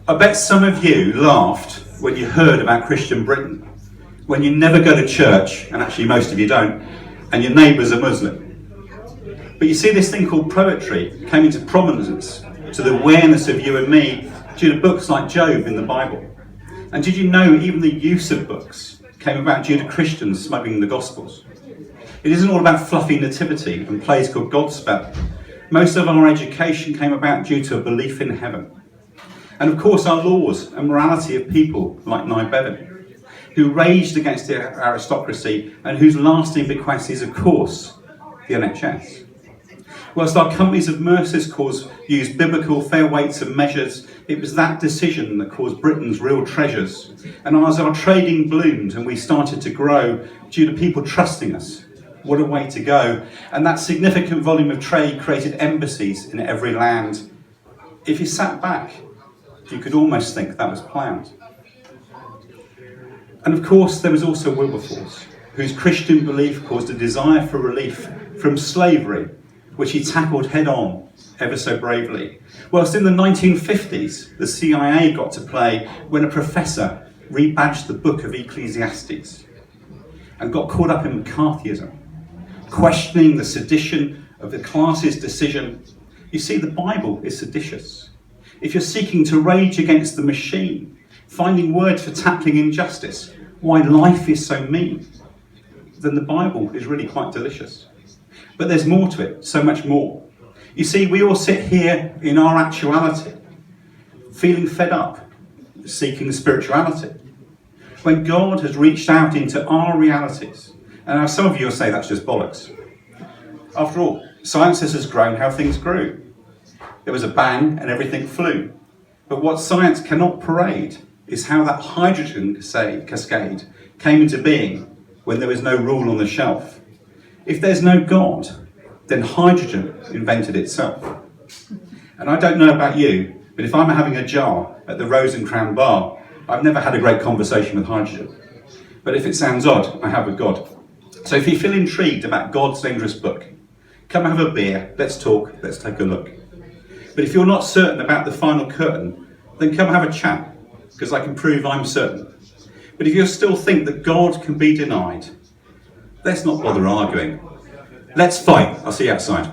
I bet some of you laughed when you heard about Christian Britain, when you never go to church, and actually most of you don't, and your neighbours are Muslim. But you see, this thing called poetry came into prominence to the awareness of you and me due to books like Job in the Bible. And did you know even the use of books came about due to Christians smuggling the Gospels? It isn't all about fluffy nativity and plays called Godspell. Most of our education came about due to a belief in heaven. And of course our laws and morality of people like Nye Bevan, who raged against the aristocracy and whose lasting bequest is, of course, the NHS. Whilst our companies of Mercer's cause used biblical fair weights and measures, it was that decision that caused Britain's real treasures. And as our trading bloomed and we started to grow due to people trusting us, what a way to go. And that significant volume of trade created embassies in every land. If you sat back, you could almost think that was planned. And of course, there was also Wilberforce, whose Christian belief caused a desire for relief from slavery, which he tackled head on, ever so bravely. Whilst in the 1950s, the CIA got to play when a professor rebadged the book of Ecclesiastes and got caught up in McCarthyism, questioning the sedition of the class's decision. You see, the Bible is seditious. If you're seeking to rage against the machine, finding words for tackling injustice, why life is so mean, then the Bible is really quite delicious. But there's more to it, so much more. You see, we all sit here in our actuality, feeling fed up, seeking spirituality, when God has reached out into our realities. And now some of you will say that's just bollocks. After all, science has grown how things grew. There was a bang and everything flew. But what science cannot parade is how that hydrogen cascade came into being when there was no rule on the shelf. If there's no God, then hydrogen invented itself. And I don't know about you, but if I'm having a jar at the Rose and Crown bar, I've never had a great conversation with hydrogen. But if it sounds odd, I have with God. So if you feel intrigued about God's dangerous book, come have a beer, let's talk, let's take a look. But if you're not certain about the final curtain, then come have a chat, because I can prove I'm certain. But if you still think that God can be denied, let's not bother arguing. Let's fight. I'll see you outside.